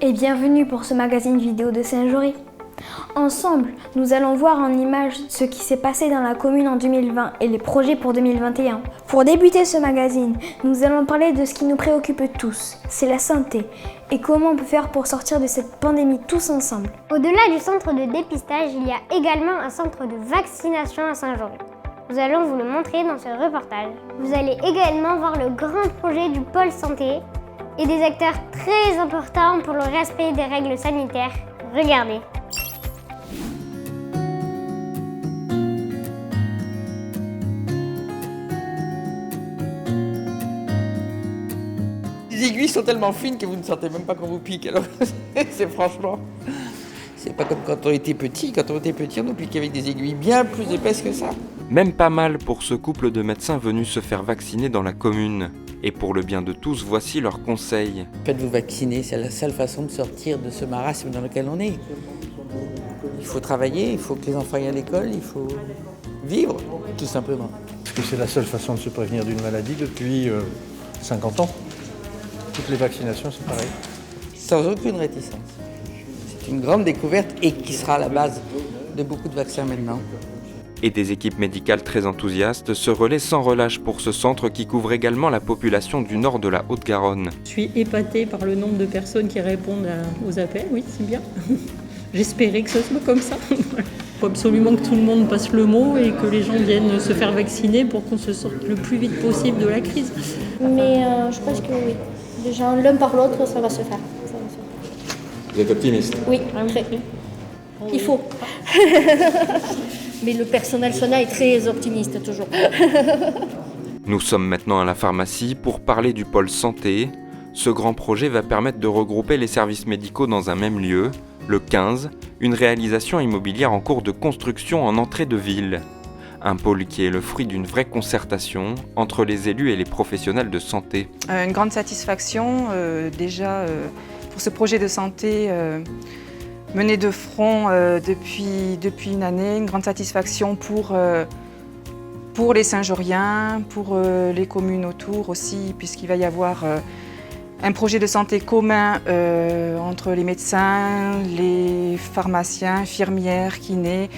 et bienvenue pour ce magazine vidéo de Saint-Jory. Ensemble, nous allons voir en images ce qui s'est passé dans la commune en 2020 et les projets pour 2021. Pour débuter ce magazine, nous allons parler de ce qui nous préoccupe tous, c'est la santé et comment on peut faire pour sortir de cette pandémie tous ensemble. Au-delà du centre de dépistage, il y a également un centre de vaccination à Saint-Jory. Nous allons vous le montrer dans ce reportage. Vous allez également voir le grand projet du pôle santé et des acteurs très importants pour le respect des règles sanitaires. Regardez. Les aiguilles sont tellement fines que vous ne sentez même pas qu'on vous pique. Alors, c'est franchement... C'est pas comme quand on était petit. Quand on était petit, on nous piquait avec des aiguilles bien plus épaisses que ça. Même pas mal pour ce couple de médecins venus se faire vacciner dans la commune. Et pour le bien de tous, voici leurs conseils. Faites-vous vacciner, c'est la seule façon de sortir de ce marasme dans lequel on est. Il faut travailler, il faut que les enfants aillent à l'école, il faut vivre, tout simplement. Parce que c'est la seule façon de se prévenir d'une maladie depuis 50 ans. Toutes les vaccinations, c'est pareil. Sans aucune réticence. C'est une grande découverte et qui sera à la base de beaucoup de vaccins maintenant. Et des équipes médicales très enthousiastes se relaient sans relâche pour ce centre qui couvre également la population du nord de la Haute-Garonne. Je suis épatée par le nombre de personnes qui répondent aux appels, oui, c'est bien. J'espérais que ce soit comme ça. Il faut absolument que tout le monde passe le mot et que les gens viennent se faire vacciner pour qu'on se sorte le plus vite possible de la crise. Mais je pense que oui. Déjà, l'un par l'autre, ça va se faire. Vous êtes optimiste? Oui, très. Il faut. Mais le personnel SONA est très optimiste toujours. Nous sommes maintenant à la pharmacie pour parler du pôle santé. Ce grand projet va permettre de regrouper les services médicaux dans un même lieu. Le 15, une réalisation immobilière en cours de construction en entrée de ville. Un pôle qui est le fruit d'une vraie concertation entre les élus et les professionnels de santé. Une grande satisfaction déjà pour ce projet de santé mené de front depuis une année. Une grande satisfaction pour les Saint-Joriens, pour les communes autour aussi, puisqu'il va y avoir un projet de santé commun entre les médecins, les pharmaciens, infirmières, kinés.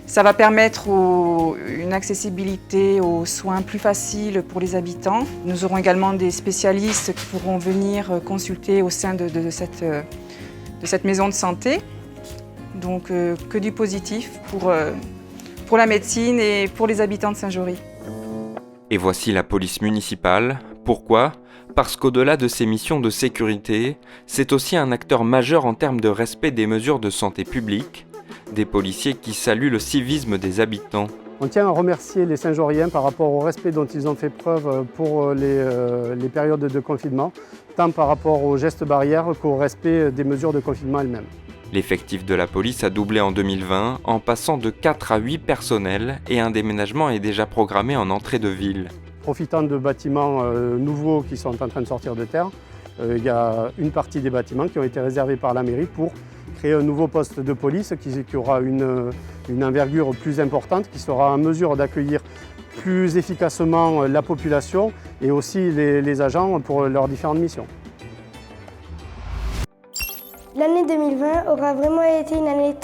Ça va permettre une accessibilité aux soins plus facile pour les habitants. Nous aurons également des spécialistes qui pourront venir consulter au sein de cette maison de santé. Donc que du positif pour la médecine et pour les habitants de Saint-Jory. Et voici la police municipale. Pourquoi ? Parce qu'au-delà de ses missions de sécurité, c'est aussi un acteur majeur en termes de respect des mesures de santé publique. Des policiers qui saluent le civisme des habitants. On tient à remercier les Saint-Joriens par rapport au respect dont ils ont fait preuve pour les périodes de confinement, tant par rapport aux gestes barrières qu'au respect des mesures de confinement elles-mêmes. L'effectif de la police a doublé en 2020 en passant de 4 à 8 personnels et un déménagement est déjà programmé en entrée de ville. Profitant de bâtiments nouveaux qui sont en train de sortir de terre, il y a une partie des bâtiments qui ont été réservés par la mairie pour créer un nouveau poste de police qui aura une envergure plus importante, qui sera en mesure d'accueillir plus efficacement la population et aussi les agents pour leurs différentes missions. L'année 2020 aura vraiment été une année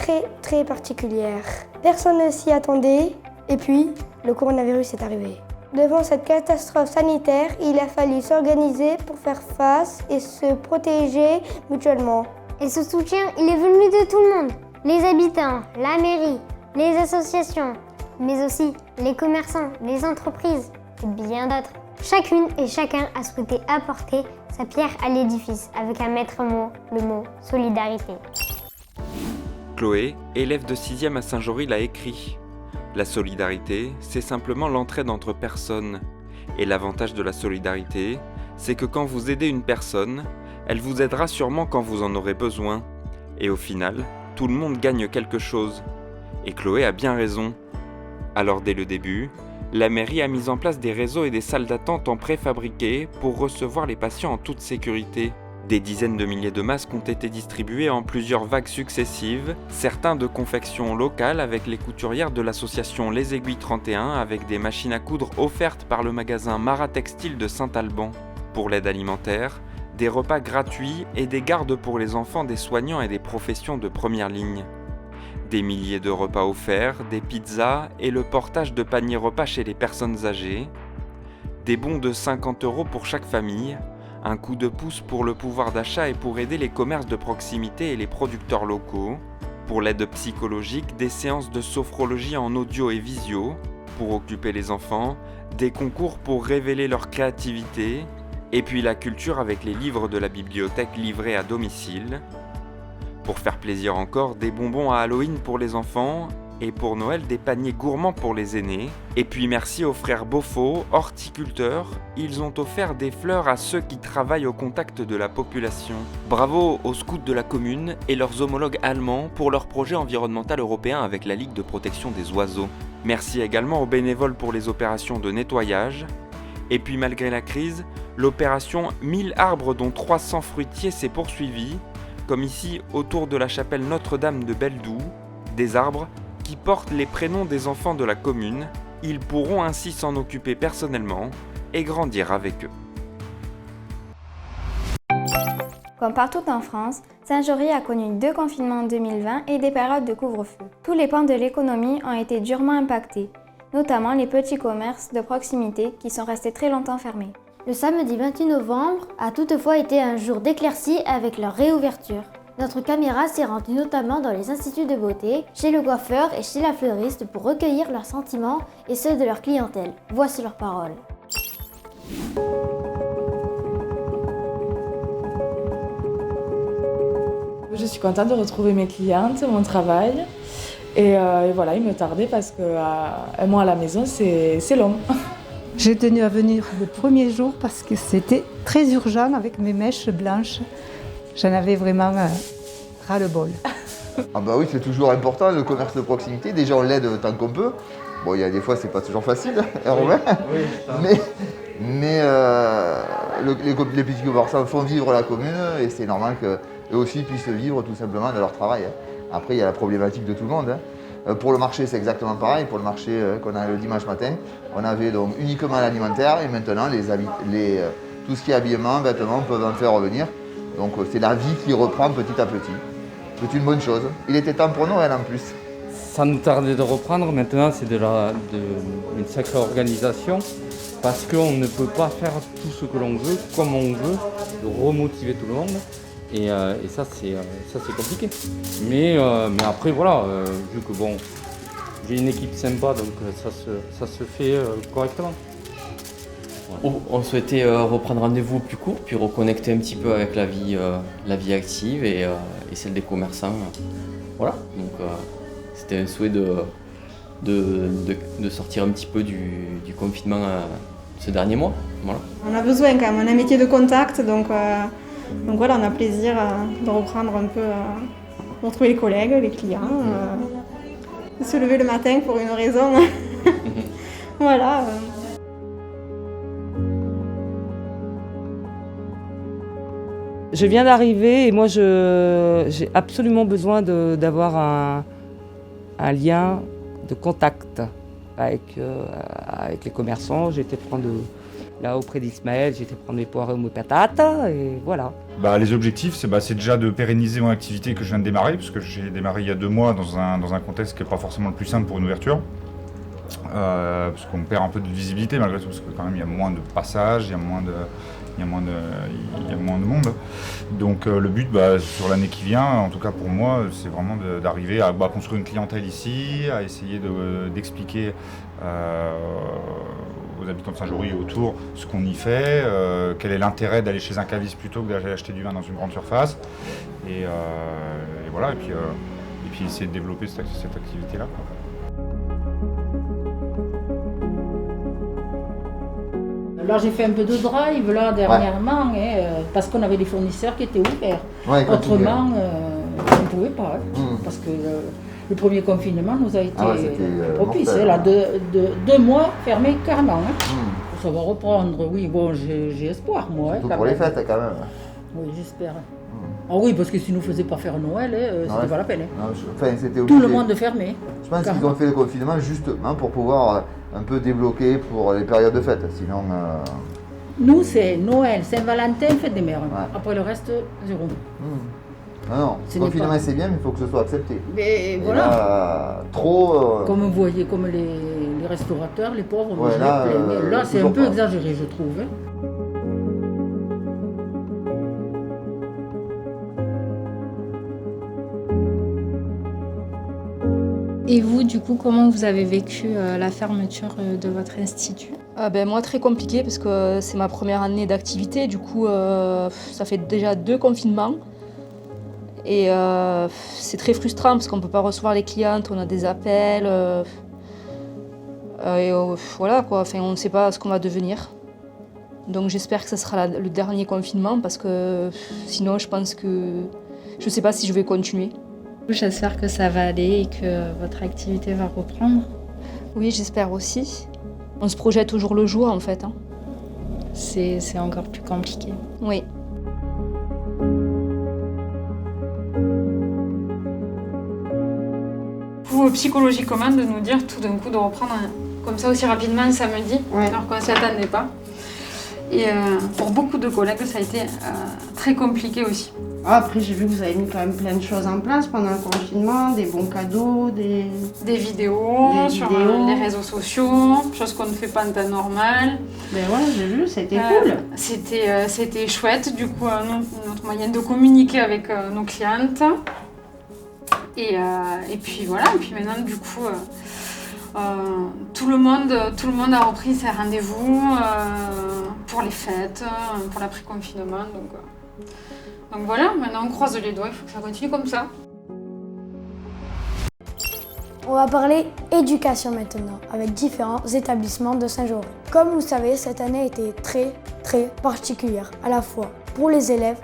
très particulière. Personne ne s'y attendait et puis le coronavirus est arrivé. Devant cette catastrophe sanitaire, il a fallu s'organiser pour faire face et se protéger mutuellement. Et ce soutien, il est venu de tout le monde. Les habitants, la mairie, les associations, mais aussi les commerçants, les entreprises et bien d'autres. Chacune et chacun a souhaité apporter sa pierre à l'édifice avec un maître mot, le mot solidarité. Chloé, élève de 6e à Saint-Jory, l'a écrit. La solidarité, c'est simplement l'entraide entre personnes. Et l'avantage de la solidarité, c'est que quand vous aidez une personne, elle vous aidera sûrement quand vous en aurez besoin. Et au final, tout le monde gagne quelque chose. Et Chloé a bien raison. Alors dès le début, la mairie a mis en place des réseaux et des salles d'attente en préfabriqué pour recevoir les patients en toute sécurité. Des dizaines de milliers de masques ont été distribués en plusieurs vagues successives, certains de confection locale avec les couturières de l'association Les Aiguilles 31 avec des machines à coudre offertes par le magasin Marat Textile de Saint-Alban. Pour l'aide alimentaire, des repas gratuits et des gardes pour les enfants des soignants et des professions de première ligne. Des milliers de repas offerts, des pizzas et le portage de paniers repas chez les personnes âgées. Des bons de 50 € pour chaque famille, un coup de pouce pour le pouvoir d'achat et pour aider les commerces de proximité et les producteurs locaux. Pour l'aide psychologique, des séances de sophrologie en audio et visio, pour occuper les enfants, des concours pour révéler leur créativité, et puis la culture avec les livres de la bibliothèque livrés à domicile. Pour faire plaisir encore, des bonbons à Halloween pour les enfants, et pour Noël, des paniers gourmands pour les aînés. Et puis merci aux frères Beaufort, horticulteurs, ils ont offert des fleurs à ceux qui travaillent au contact de la population. Bravo aux scouts de la commune et leurs homologues allemands pour leur projet environnemental européen avec la Ligue de protection des oiseaux. Merci également aux bénévoles pour les opérations de nettoyage. Et puis malgré la crise, l'opération 1000 arbres dont 300 fruitiers s'est poursuivie, comme ici autour de la chapelle Notre-Dame de Beldoux, des arbres qui portent les prénoms des enfants de la commune. Ils pourront ainsi s'en occuper personnellement et grandir avec eux. Comme partout en France, Saint-Jory a connu 2 confinements en 2020 et des périodes de couvre-feu. Tous les pans de l'économie ont été durement impactés, notamment les petits commerces de proximité qui sont restés très longtemps fermés. Le samedi 28 novembre a toutefois été un jour d'éclaircie avec leur réouverture. Notre caméra s'est rendue notamment dans les instituts de beauté, chez le coiffeur et chez la fleuriste pour recueillir leurs sentiments et ceux de leur clientèle. Voici leurs paroles. Je suis contente de retrouver mes clientes, mon travail. Et voilà, il me tardait parce que un mois à la maison, c'est long. J'ai tenu à venir le premier jour parce que c'était très urgent avec mes mèches blanches. J'en avais vraiment ras-le-bol. Ah bah oui, c'est toujours important le commerce de proximité. Déjà on l'aide tant qu'on peut. Bon, il y a des fois c'est pas toujours facile, hein, Romain. Mais les petits commerçants font vivre la commune et c'est normal qu'eux aussi puissent vivre tout simplement de leur travail. Après il y a la problématique de tout le monde. Pour le marché c'est exactement pareil. Pour le marché qu'on a le dimanche matin, on avait donc uniquement l'alimentaire et maintenant tout ce qui est habillement, vêtements peuvent en faire revenir. Donc c'est la vie qui reprend petit à petit. C'est une bonne chose. Il était temps pour Noël en plus. Ça nous tardait de reprendre, maintenant c'est une sacrée organisation parce qu'on ne peut pas faire tout ce que l'on veut, comme on veut, de remotiver tout le monde. Et ça c'est compliqué. Mais après voilà, vu que bon, j'ai une équipe sympa donc ça se fait correctement. On souhaitait reprendre rendez-vous au plus court, puis reconnecter un petit peu avec la vie active et celle des commerçants. Voilà, donc c'était un souhait de sortir un petit peu du confinement ce dernier mois. Voilà. On a besoin quand même, on a un métier de contact, donc voilà, on a plaisir de reprendre un peu, de retrouver les collègues, les clients, de se lever le matin pour une raison. Voilà. Je viens d'arriver et moi j'ai absolument besoin d'avoir un lien de contact avec les commerçants. J'ai été prendre là auprès d'Ismaël, j'ai été prendre mes poireaux ou mes patates et voilà. Les objectifs, c'est déjà de pérenniser mon activité que je viens de démarrer, parce que j'ai démarré il y a 2 mois dans un contexte qui n'est pas forcément le plus simple pour une ouverture. Parce qu'on perd un peu de visibilité malgré tout, parce que quand même il y a moins de passages, il y a moins de monde. Donc le but sur l'année qui vient, en tout cas pour moi, c'est vraiment d'arriver à construire une clientèle ici, à essayer d'expliquer aux habitants de Saint-Jory et autour ce qu'on y fait, quel est l'intérêt d'aller chez un caviste plutôt que d'aller acheter du vin dans une grande surface. Et voilà, et puis essayer de développer cette activité-là. Là, j'ai fait un peu de drive là dernièrement, parce qu'on avait des fournisseurs qui étaient ouverts. Ouais, autrement, on ne pouvait pas, parce que le premier confinement nous a été propice. Là, 2 mois fermés carrément. Ça va reprendre, oui, bon, j'ai espoir, moi. Pour les fêtes, quand même. Oui, j'espère. Ah oui, parce que s'ils ne nous faisaient pas faire Noël, c'était pas la peine. Tout le monde fermé. Je pense qu'ils ont fait le confinement justement pour pouvoir un peu débloquer pour les périodes de fête. Sinon, Nous, c'est Noël, Saint-Valentin, fête des mères. Ouais. Après le reste, zéro. Non, le confinement c'est bien, mais il faut que ce soit accepté. Mais et voilà. Là, trop. Comme vous voyez, comme les restaurateurs, les pauvres, ouais, là c'est un peu exagéré, je trouve. Et vous, du coup, comment vous avez vécu la fermeture de votre institut ? Moi, très compliqué parce que c'est ma première année d'activité. Du coup, ça fait déjà 2 confinements. Et c'est très frustrant parce qu'on ne peut pas recevoir les clientes, on a des appels. Voilà, quoi. Enfin, on ne sait pas ce qu'on va devenir. Donc j'espère que ce sera le dernier confinement parce que sinon, je pense que je ne sais pas si je vais continuer. J'espère que ça va aller et que votre activité va reprendre. Oui, j'espère aussi. On se projette au jour le jour, en fait. C'est encore plus compliqué. Oui. Vous, psychologiquement, de nous dire tout d'un coup de reprendre comme ça aussi rapidement samedi, alors qu'on ne s'y attendait pas. Et pour beaucoup de collègues, ça a été très compliqué aussi. Après, j'ai vu que vous avez mis quand même plein de choses en place pendant le confinement, des bons cadeaux, des vidéos sur les réseaux sociaux, choses qu'on ne fait pas en temps normal. Ben ouais, j'ai vu, c'était cool. C'était chouette, du coup, notre moyen de communiquer avec nos clientes. Et puis voilà, et puis maintenant, du coup, tout le monde a repris ses rendez-vous pour les fêtes, pour l'après-confinement. Donc voilà, maintenant on croise les doigts, il faut que ça continue comme ça. On va parler éducation maintenant, avec différents établissements de Saint-Jory. Comme vous le savez, cette année a été très particulière, à la fois pour les élèves,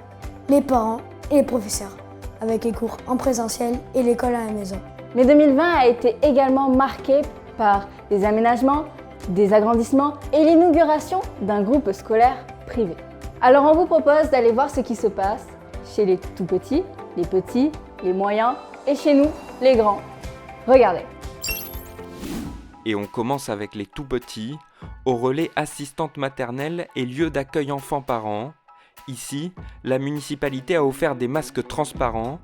les parents et les professeurs, avec les cours en présentiel et l'école à la maison. Mais 2020 a été également marqué par des aménagements, des agrandissements et l'inauguration d'un groupe scolaire privé. Alors on vous propose d'aller voir ce qui se passe chez les tout petits, les moyens et chez nous, les grands. Regardez. Et on commence avec les tout petits, au relais assistante maternelle et lieu d'accueil enfants-parents. Ici, la municipalité a offert des masques transparents.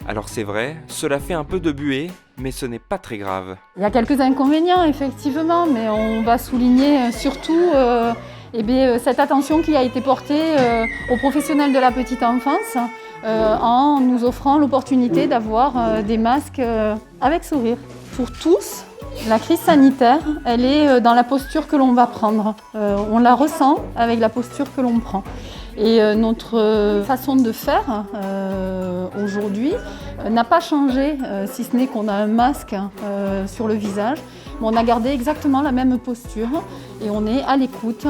Alors c'est vrai, cela fait un peu de buée, mais ce n'est pas très grave. Il y a quelques inconvénients effectivement, mais on va souligner surtout cette attention qui a été portée aux professionnels de la petite enfance en nous offrant l'opportunité d'avoir des masques avec sourire. Pour tous, la crise sanitaire, elle est dans la posture que l'on va prendre. On la ressent avec la posture que l'on prend. Et notre façon de faire aujourd'hui n'a pas changé, si ce n'est qu'on a un masque sur le visage. Mais on a gardé exactement la même posture et on est à l'écoute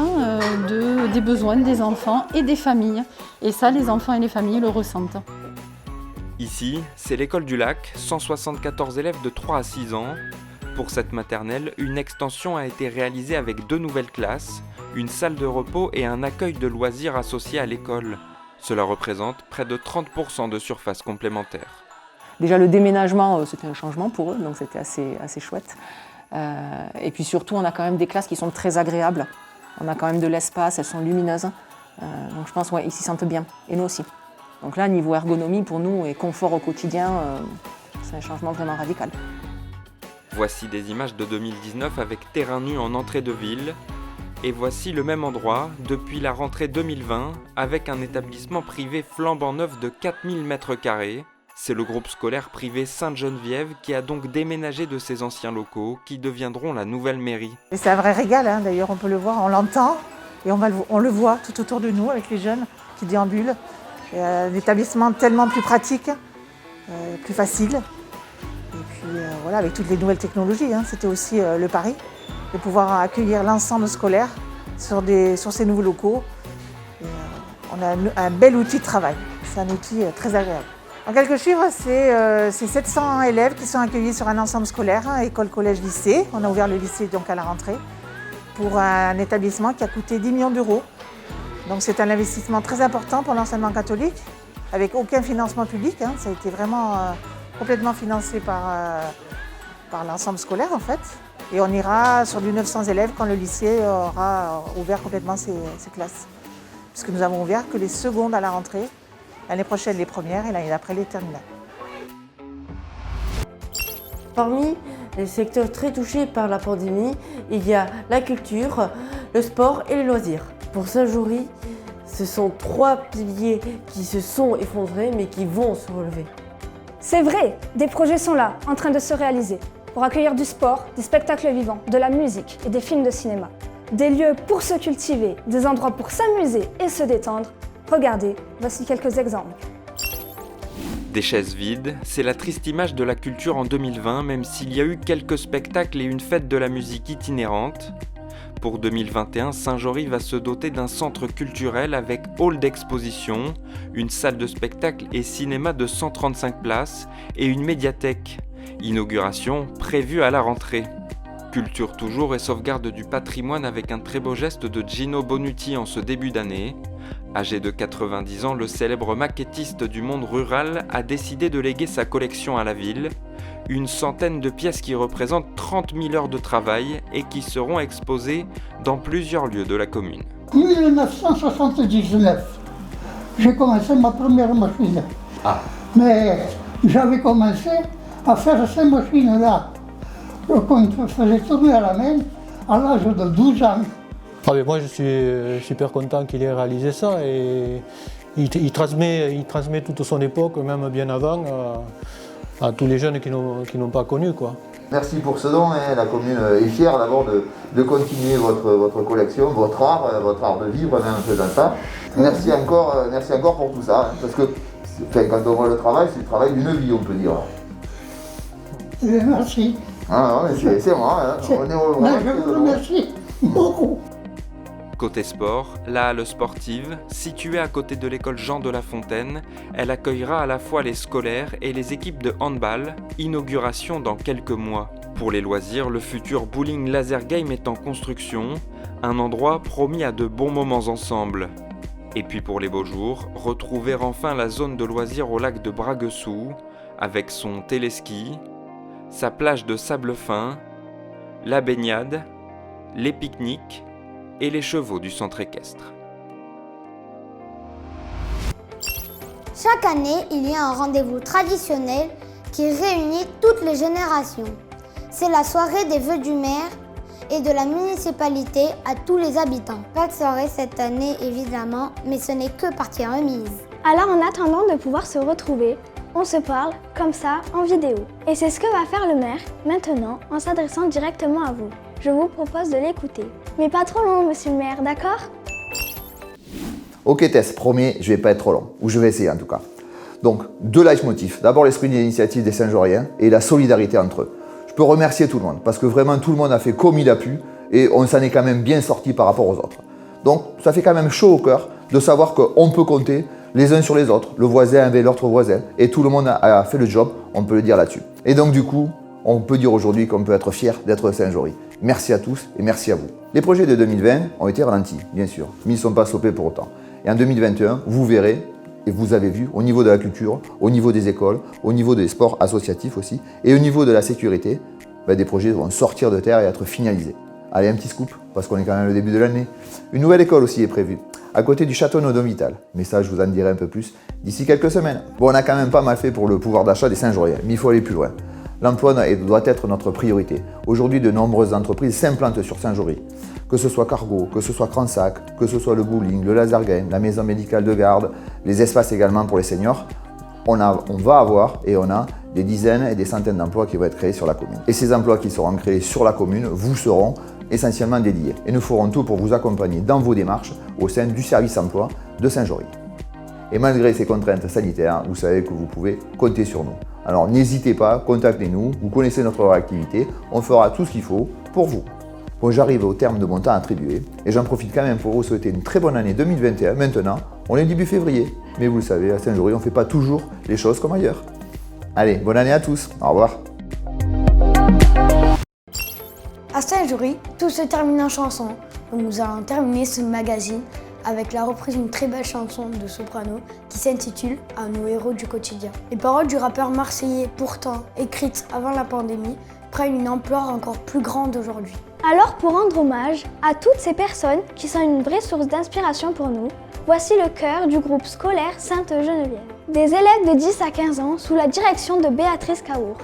des besoins des enfants et des familles. Et ça, les enfants et les familles le ressentent. Ici, c'est l'école du Lac, 174 élèves de 3 à 6 ans. Pour cette maternelle, une extension a été réalisée avec 2 nouvelles classes, une salle de repos et un accueil de loisirs associé à l'école. Cela représente près de 30% de surface complémentaire. Déjà le déménagement, c'était un changement pour eux, donc c'était assez chouette. Et puis surtout, on a quand même des classes qui sont très agréables. On a quand même de l'espace, elles sont lumineuses. Donc je pense qu'ils s'y sentent bien, et nous aussi. Donc là, niveau ergonomie pour nous et confort au quotidien, c'est un changement vraiment radical. Voici des images de 2019 avec terrain nu en entrée de ville. Et voici le même endroit depuis la rentrée 2020 avec un établissement privé flambant neuf de 4000 m². C'est le groupe scolaire privé Sainte-Geneviève qui a donc déménagé de ses anciens locaux qui deviendront la nouvelle mairie. Et c'est un vrai régal, hein. D'ailleurs on peut le voir, on l'entend et on le voit tout autour de nous avec les jeunes qui déambulent. Un établissement tellement plus pratique, plus facile. Et puis voilà, avec toutes les nouvelles technologies, hein. C'était aussi le pari de pouvoir accueillir l'ensemble scolaire sur ces nouveaux locaux. Et, on a un bel outil de travail, c'est un outil très agréable. En quelques chiffres, c'est 700 élèves qui sont accueillis sur un ensemble scolaire, hein, école, collège, lycée. On a ouvert le lycée donc à la rentrée pour un établissement qui a coûté 10 millions d'euros. Donc c'est un investissement très important pour l'enseignement catholique, avec aucun financement public, hein. Ça a été vraiment complètement financé par l'ensemble scolaire en fait. Et on ira sur du 900 élèves quand le lycée aura ouvert complètement ses classes. Puisque nous avons ouvert que les secondes à la rentrée, l'année prochaine les premières et l'année d'après les terminales. Parmi les secteurs très touchés par la pandémie, il y a la culture, le sport et les loisirs. Pour Saint-Jory, ce sont 3 piliers qui se sont effondrés mais qui vont se relever. C'est vrai, des projets sont là, en train de se réaliser, pour accueillir du sport, des spectacles vivants, de la musique et des films de cinéma. Des lieux pour se cultiver, des endroits pour s'amuser et se détendre. Regardez, voici quelques exemples. Des chaises vides, c'est la triste image de la culture en 2020, même s'il y a eu quelques spectacles et une fête de la musique itinérante. Pour 2021, Saint-Jory va se doter d'un centre culturel avec hall d'exposition, une salle de spectacle et cinéma de 135 places et une médiathèque. Inauguration prévue à la rentrée. Culture toujours et sauvegarde du patrimoine avec un très beau geste de Gino Bonucci en ce début d'année. Âgé de 90 ans, le célèbre maquettiste du monde rural a décidé de léguer sa collection à la ville. Une centaine de pièces qui représentent 30 000 heures de travail et qui seront exposées dans plusieurs lieux de la commune. 1979, j'ai commencé ma première machine. Mais j'avais commencé à faire ces machines-là qu'on faisait tourner à la main à l'âge de 12 ans. Moi je suis super content qu'il ait réalisé ça et il transmet toute son époque, même bien avant, à tous les jeunes qui n'ont pas connu, quoi. Merci pour ce don, la commune est fière d'abord de continuer votre collection, votre art de vivre même en faisant ça. Merci encore pour tout ça, parce que quand on voit le travail, c'est le travail d'une vie, on peut dire. Merci. Ah non, mais c'est moi, on est au je vous remercie beaucoup. Côté sport, la halle sportive, située à côté de l'école Jean de La Fontaine, elle accueillera à la fois les scolaires et les équipes de handball, inauguration dans quelques mois. Pour les loisirs, le futur bowling laser game est en construction, un endroit promis à de bons moments ensemble. Et puis pour les beaux jours, retrouver enfin la zone de loisirs au lac de Braguessou, avec son téléski, sa plage de sable fin, la baignade, les pique-niques, et les chevaux du centre équestre. Chaque année, il y a un rendez-vous traditionnel qui réunit toutes les générations. C'est la soirée des vœux du maire et de la municipalité à tous les habitants. Pas de soirée cette année évidemment, mais ce n'est que partie remise. Alors en attendant de pouvoir se retrouver, on se parle comme ça en vidéo. Et c'est ce que va faire le maire maintenant en s'adressant directement à vous. Je vous propose de l'écouter. Mais pas trop long, monsieur le maire, d'accord? Ok Tess, promis, je vais pas être trop long, ou je vais essayer en tout cas. Donc, 2 leitmotifs. D'abord l'esprit d'initiative des Saint-Joriens et la solidarité entre eux. Je peux remercier tout le monde, parce que vraiment tout le monde a fait comme il a pu, et on s'en est quand même bien sorti par rapport aux autres. Donc, ça fait quand même chaud au cœur de savoir qu'on peut compter les uns sur les autres, le voisin avec l'autre voisin, et tout le monde a fait le job, on peut le dire là-dessus. Et donc du coup, on peut dire aujourd'hui qu'on peut être fier d'être Saint-Jory. Merci à tous et merci à vous. Les projets de 2020 ont été ralentis, bien sûr, mais ils ne sont pas stoppés pour autant. Et en 2021, vous verrez, et vous avez vu, au niveau de la culture, au niveau des écoles, au niveau des sports associatifs aussi, et au niveau de la sécurité, des projets vont sortir de terre et être finalisés. Allez, un petit scoop, parce qu'on est quand même au début de l'année. Une nouvelle école aussi est prévue, à côté du château Nodomital. Mais ça, je vous en dirai un peu plus d'ici quelques semaines. Bon, on a quand même pas mal fait pour le pouvoir d'achat des Saint-Joriens, mais il faut aller plus loin. L'emploi doit être notre priorité. Aujourd'hui, de nombreuses entreprises s'implantent sur Saint-Jory. Que ce soit Cargo, que ce soit Cransac, que ce soit le bowling, le laser game, la maison médicale de garde, les espaces également pour les seniors, on va avoir et on a des dizaines et des centaines d'emplois qui vont être créés sur la commune. Et ces emplois qui seront créés sur la commune vous seront essentiellement dédiés. Et nous ferons tout pour vous accompagner dans vos démarches au sein du service emploi de Saint-Jory. Et malgré ces contraintes sanitaires, vous savez que vous pouvez compter sur nous. Alors n'hésitez pas, contactez-nous, vous connaissez notre réactivité, on fera tout ce qu'il faut pour vous. Bon, j'arrive au terme de mon temps attribué et j'en profite quand même pour vous souhaiter une très bonne année 2021. Maintenant, on est début février, mais vous le savez, à Saint-Jory, on ne fait pas toujours les choses comme ailleurs. Allez, bonne année à tous, au revoir. À Saint-Jory, tout se termine en chanson. Donc nous allons terminer ce magazine avec la reprise d'une très belle chanson de soprano qui s'intitule « À nos héros du quotidien ». Les paroles du rappeur marseillais, pourtant écrites avant la pandémie, prennent une ampleur encore plus grande aujourd'hui. Alors pour rendre hommage à toutes ces personnes qui sont une vraie source d'inspiration pour nous, voici le chœur du groupe scolaire Sainte-Geneviève. Des élèves de 10 à 15 ans sous la direction de Béatrice Caour.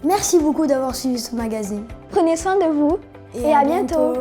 Merci beaucoup d'avoir suivi ce magazine. Prenez soin de vous et à bientôt.